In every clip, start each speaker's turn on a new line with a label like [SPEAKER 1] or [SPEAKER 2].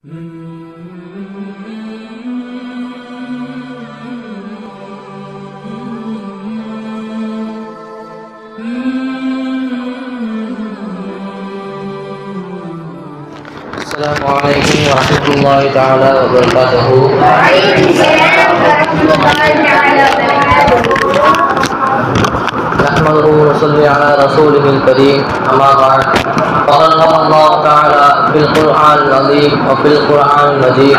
[SPEAKER 1] السلام عليكم ورحمة الله تعالى وبركاته. وعليكم السلام ورحمة الله تعالى وبركاته. نحمده ونصلي على رسوله الكريم. أما بعد، فقد قال الله تعالى في القرآن العظيم وفي القرآن المجيد.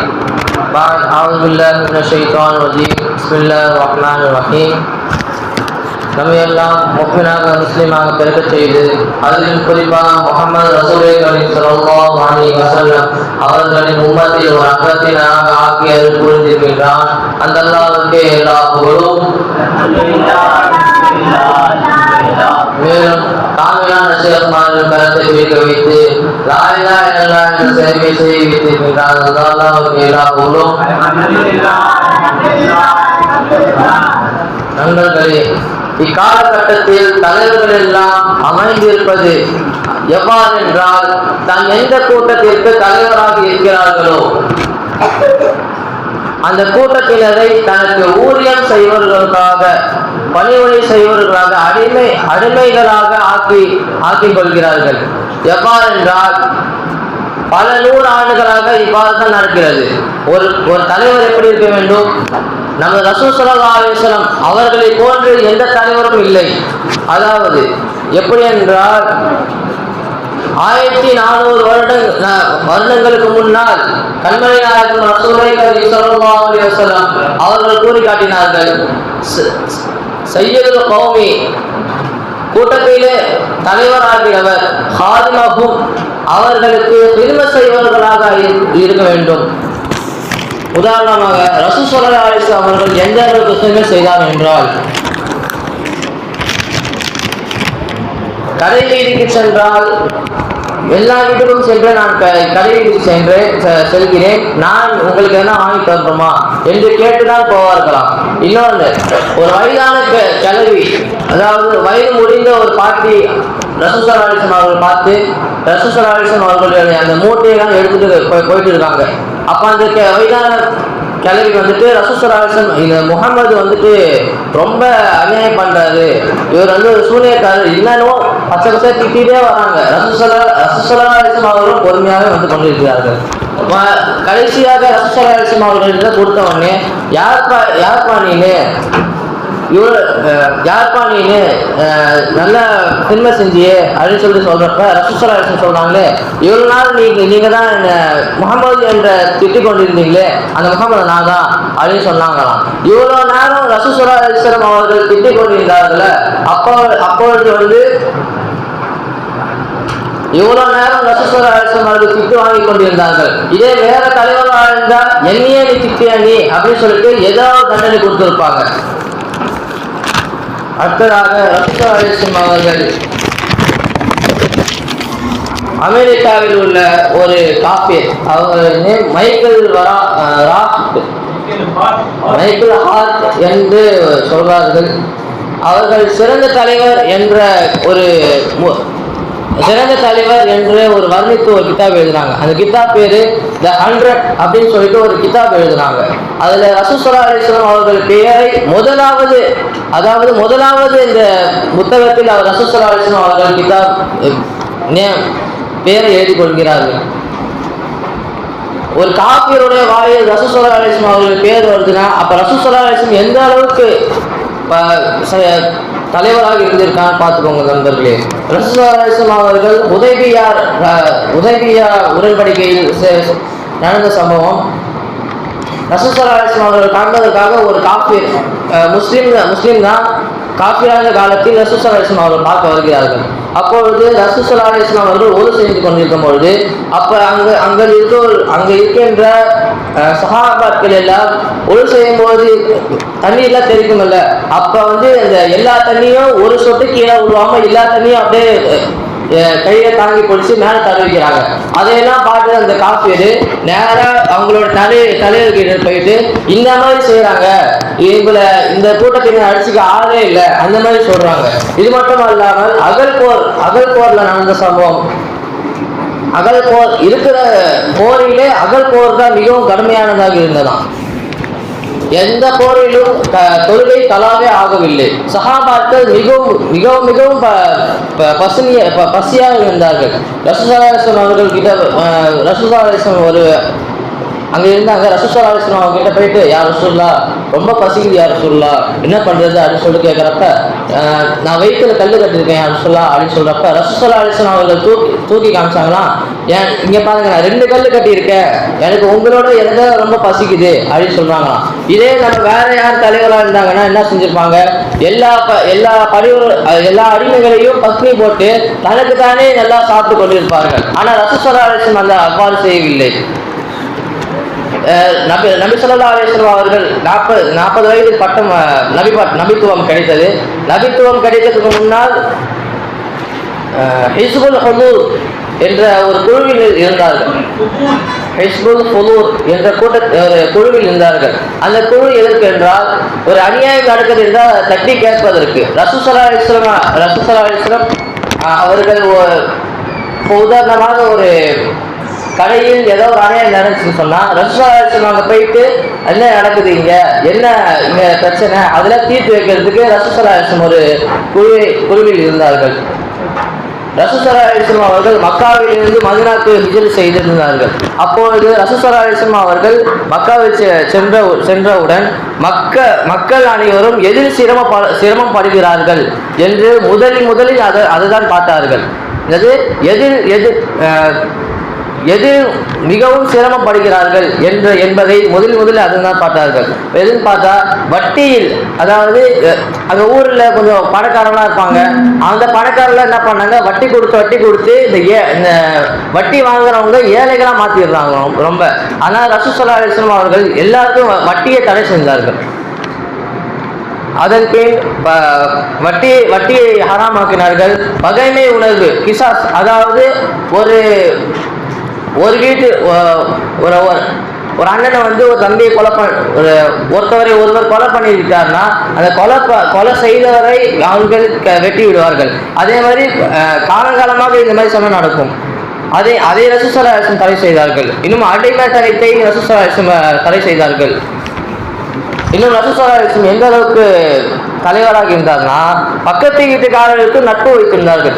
[SPEAKER 1] بعد، أعوذ بالله من الشيطان الرجيم. بسم الله الرحمن الرحيم. நம்மை எல்லாம் முஃமினாக முஸ்லிமாக பிறக்கச் செய்து அதிலும் குறிப்பாக முஹம்மது ரசூலுல்லாஹி ஸல்லல்லாஹு அலைஹி வஸல்லம் அவர்களின் உம்மத்தில் ஒரு அங்கத்தினராக ஆக்கி அருள் புரிந்திருக்கின்றான். அந்த அல்லாஹ்வுக்கே எல்லா புகழும். மேலும் காமிலான ஷேக்மார்கள் கருத்தை பிடிக்க வைத்து லா இலாஹா இல்லல்லாஹ் என்ற சேவையை செய்ய வைத்திருக்கின்றான். அந்த அல்லாஹ்வுக்கே எல்லா புகழும். நண்பர்களே, இக்காலகட்டத்தில் தலைவர்கள் எல்லாம் அமைந்திருப்பது எவ்வாறு என்றால், தான் எந்த கூட்டத்திற்கு தலைவராக இருக்கிறார்களோ அந்த கூட்டத்தினரை தனக்கு ஊழியம் செய்வர்களுக்காக, பணிவுரை செய்வர்களாக, அடிமைகளாக ஆக்கிக் கொள்கிறார்கள். எவ்வாறு என்றால், பல 100 ஆண்டுகளாக இவ்வாறு தான் நடக்கிறது. ஒரு தலைவர் எப்படி இருக்க வேண்டும்? நம்ம ரசூல் ஸல்லல்லாஹு அலைஹி வஸல்லம் அவர்களை போன்று எந்த தலைவரும் இல்லை. அதாவது எப்படி என்றால், 1400 வருடங்களுக்கு முன்னால் கண்மணி நாயகம் ரசூலுல்லாஹி ஸல்லல்லாஹு அலைஹி வஸல்லம் அவர்கள் கூறி காட்டினார்கள், சய்யிதுல் கௌமி, கூட்டத்திலே தலைவராகிறவர், ஹாதிமஹும், அவர்களுக்கு ஹிதமத் செய்வர்களாக இருக்க வேண்டும். உதாரணமாக ரசூல் ஸல்லல்லாஹு அலைஹி வஸல்லம் அவர்கள் எந்த அளவுக்கு ஹிதமத் செய்தார் என்றால், கடை வீதிக்கு சென்றால், எல்லா வீட்டுக்கும் சென்று நான் கடை வீதிக்கு செல்கிறேன், நான் உங்களுக்கு என்ன வாங்கி தரணுமா என்று கேட்டுதான் போவார்களாம். இன்னொன்று, ஒரு வயதான கிழவி, அதாவது வயது முடிந்த ஒரு பாட்டி ரசூல் ஸல்லல்லாஹு அலைஹி வஸல்லம் அவர்கள் பார்த்து, ரசூல் ஸல்லல்லாஹு அலைஹி வஸல்லம் அவர்களுடைய அந்த மூட்டையெல்லாம் எடுத்துட்டு போயிட்டு இருக்காங்க. அப்போ அந்த வயதான கிளவி வந்துட்டு ரசூல் ஸல்லல்லாஹு அலைஹி வஸல்லம், இந்த முஹம்மது வந்துட்டு ரொம்ப அநியாயம் பண்றாரு, இவர் வந்து ஒரு சூனியக்காரர், என்னன்னோ பச்சை திட்டிகிட்டே வராங்க. ரசூல் ஸல்லல்லாஹு அலைஹி வஸல்லம் அவர்களும் பொறுமையாக வந்து கொண்டிருக்கிறார்கள். கடைசியாக ரசூல் ஸல்லல்லாஹு அலைஹி வஸல்லம் அவர்களிடம் கொடுத்த உடனே, யார்ப்பா நீனு, நல்ல சின்ன செஞ்சியே அப்படின்னு சொல்றப்ப ரசூல் ஸல்லல்லாஹு அலைஹி வஸல்லம் சொல்றாங்களே, இவ்வளவு நாள் நீங்க தான் முஹம்மது என்ற திட்டிக் கொண்டிருந்தீங்களே, அந்த முஹம்மது நான் தான் அப்படின்னு சொன்னாங்களாம். இவ்வளவு நேரம் ரசூல் ஸல்லல்லாஹு அலைஹி வஸல்லம் அவர்கள் திட்டிக் கொண்டிருந்தார்கள, அப்பொழுது வந்து இவ்வளவு நேரம் ரசூல் ஸல்லல்லாஹு அலைஹி வஸல்லம் அவர்கள் திட்டு வாங்கி கொண்டிருந்தார்கள். இதே வேற தலைவராக இருந்தால், என்னையே நீ திட்டியா நீ அப்படின்னு சொல்லிட்டு ஏதாவது தண்டனை கொடுத்திருப்பாங்க. அடுத்ததாக ரசூல் ஸல்லல்லாஹு அலைஹி வஸல்லம் அவர்கள் அமெரிக்காவில் உள்ள ஒரு காஃபிர், அவர் மைக்கேல் ஹார்ட் என்று சொல்வார்கள். அவர்கள் சிறந்த தலைவர் என்று ஒரு வர்ணித்து ஒரு கிதாப் எழுதுனாங்க. அந்த கிதாப் பேரு த 100 அப்படின்னு சொல்லிட்டு ஒரு கிதாப் எழுதுனாங்க. அதுல ரசூல் ஸல்லல்லாஹு அலைஹி வஸல்லம் அவர்கள் பெயரை முதலாவது இந்த புத்தகத்தில் அவர் ரசூல் ஸல்லல்லாஹு அலைஹி வஸல்லம் அவர்கள் கிதாப் பெயரை எழுதி கொள்கிறார்கள். ஒரு காஃபிருடைய வாயில் ரசூல் ஸல்லல்லாஹு அலைஹி வஸல்லம் அவர்கள் பெயர் வருதுன்னா, அப்ப ரசூல் ஸல்லல்லாஹு அலைஹி வஸல்லம் எந்த அளவுக்கு தலைவராக இருந்திருக்கான்னு பார்த்துக்கோங்க நண்பர்களே. ரசூல் ஸல்லல்லாஹு அலைஹி வஸல்லம் அவர்கள் உதைபியா உடன்படிக்கையில் நடந்த சம்பவம். ரசூல் ஸல்லல்லாஹு அலைஹி வஸல்லம் அவர்கள் காண்பதற்காக ஒரு காஃபிர், முஸ்லீம் தான், காஃபிரான காலத்தில் ரசூல் ஸல்லல்லாஹு அலைஹி வஸல்லம் அவர்கள் பார்க்க வருகிறார்கள். அப்பொழுது ரசூல் ஸல்லல்லாஹு அலைஹி வஸல்லம் அவர்கள் ஒது செய்து கொண்டிருக்கும் பொழுது, அப்ப அங்க இருக்கின்ற சஹாபாக்கள் எல்லாம் ஒது செய்யும் போது தண்ணீர்லாம் தெரிக்கும்ல, அப்ப வந்து அந்த எல்லா தண்ணியும் ஒரு சொட்டு கீழே விழுவாம எல்லா தண்ணியும் அப்படியே கையை தாங்கி பிடிச்சி மேலே தடவிக்கிறாங்க. அதையெல்லாம் பார்த்து அந்த காஃபியரு நேராக அவங்களோட தலைவர்கிட்ட போயிட்டு, இந்த மாதிரி செய்யறாங்க, இந்த கூட்டத்தினை அடிச்சுக்க ஆளே இல்லை அந்த மாதிரி சொல்றாங்க. இது மட்டும் அல்லாமல் அகல்போர்ல நடந்த சம்பவம், அகல் போர் இருக்கிற போரிலே அகல் போர் தான் மிகவும் கடுமையானதாக இருந்ததாம். எந்த போரிலும் தொழுகை கலாவே ஆகவில்லை. சஹாபாக்கள் மிகவும் மிகவும் மிகவும் பசியாக இருந்தார்கள். ரசூலுல்லாஹி அவர்கள் கிட்ட ரசூலுல்லாஹி ஒரு அங்கே இருந்தாங்க. ரசூலுல்லாஹி அவங்க கிட்ட போயிட்டு, யார் ரசூலுல்லா ரொம்ப பசிக்குது, யார் ரசூலுல்லா என்ன பண்ணுறது அப்படின்னு சொல்லிட்டு கேட்குறப்ப, நான் வயிற்றுல கல் கட்டிருக்கேன் யார் ரசூலுல்லா அப்படின்னு சொல்கிறப்ப ரசூலுல்லாஹி அவர்கள் தூக்கி காமிச்சாங்களாம். ஏன் இங்கே பாருங்க, நான் 2 கல் கட்டியிருக்கேன், எனக்கு உங்களோட எனக்கு ரொம்ப பசிக்குது அப்படின்னு சொல்கிறாங்களாம். இதே நம்ம வேற யார் தலைவராக இருந்தாங்கன்னா என்ன செஞ்சுருப்பாங்க, எல்லா அடிமைகளையும் பத்னி போட்டு தனக்கு தானே நல்லா சாப்பிட்டு கொண்டிருப்பார்கள். ஆனால் ரசூலுல்லாஹி அந்த அவ்வாறு செய்யவில்லை. நபி ஸல்லல்லாஹு அலைஹி வஸல்லம் அவர்கள் 40 வயதில் பட்டம் நபித்துவம் கிடைத்தது. நபித்துவம் கிடைத்ததுக்கு முன்னால் ஹிஸ்புல் ஹுதூர் என்ற ஒரு குழுவில் இருந்தார்கள். ஹிஸ்புல் ஹுதூர் என்ற குழுவில் இருந்தார்கள். அந்த குழு எதற்கு என்றால், ஒரு அநியாயம் நடக்குது என்றால் தட்டி கேட்பதற்கு. ரசூலுல்லாஹி அலைஹி வஸல்லம் அவர்கள் உதாரணமாக ஒரு கடையில் ஏதோ ஒரு அநியாயம் நடந்துச்சுன்னு சொன்னா ரசூலுல்லாஹி அங்க போயிட்டு என்ன நடக்குது, என்ன பிரச்சனை, அதெல்லாம் தீர்த்து வைக்கிறதுக்கு ரசூலுல்லாஹி ஒரு குழுவில் இருந்தார்கள். ரசூலுல்லாஹி அவர்கள் மக்காவில் இருந்து மதீனாவுக்கு ஹிஜ்ரத் செய்திருந்தார்கள். அப்பொழுது ரசூலுல்லாஹி அவர்கள் மக்காவில் சென்றவுடன் மக்கள் அனைவரும் எதில் சிரமம் படுகிறார்கள் என்று முதலில் அதுதான் பார்த்தார்கள். எது மிகவும் சிரமப்படுகிறார்கள் என்பதை முதலில் அதுதான் பார்த்தார்கள். எதுன்னு பார்த்தா, வட்டியில், அதாவது அங்கே ஊரில் கொஞ்சம் பணக்காரங்களாக இருப்பாங்க. அந்த பணக்காரர்கள் என்ன பண்ணாங்க, வட்டி கொடுத்து இந்த வட்டி வாங்குறவங்க ஏழைகளாக மாற்றிடுறாங்க ரொம்ப. ஆனால் ரசூலுல்லாஹி அலைஹி வஸல்லம் அவர்கள் எல்லாருக்கும் வட்டியை தடை செஞ்சார்கள். அதன் பின் வட்டியை ஹராமாக்கினார்கள். பகைமை உணர்வு, கிசாஸ், அதாவது ஒரு வீட்டு ஒரு அண்ணனை ஒரு தம்பியை ஒருவர் கொலை பண்ணியிருக்காருன்னா அந்த கொலை செய்தவரை அவர்கள் வெட்டி விடுவார்கள். அதே மாதிரி காலங்காலமாக இந்த மாதிரி சமயம் நடக்கும். அதை ரசூலுல்லாஹி தடை செய்தார்கள். இன்னும் அடிமைத்தனத்தை ரசூலுல்லாஹி தடை செய்தார்கள். இன்னும் ரசூலுல்லாஹி எந்த அளவுக்கு தலைவராக இருந்தார்னா, பக்கத்து வீட்டுக்காரர்களுக்கு நட்பு வைத்திருந்தார்கள்.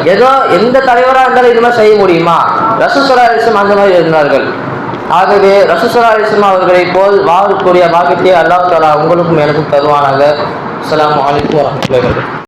[SPEAKER 1] எந்த தலைவராக இருந்தாலும் இது மாதிரி செய்ய முடியுமா? ரசூலுல்லாஹி அந்த மாதிரி இருந்தார்கள். ஆகவே ரசூலுல்லாஹி அவர்களை போல் வாழக்கூடிய பாக்கியத்தை அல்லாஹ் தஆலா உங்களுக்கும் எனக்கும் தருவானாக. அஸ்ஸலாமு அலைக்கும் வரஹ்மத்துல்லாஹி வபரகாத்துஹு.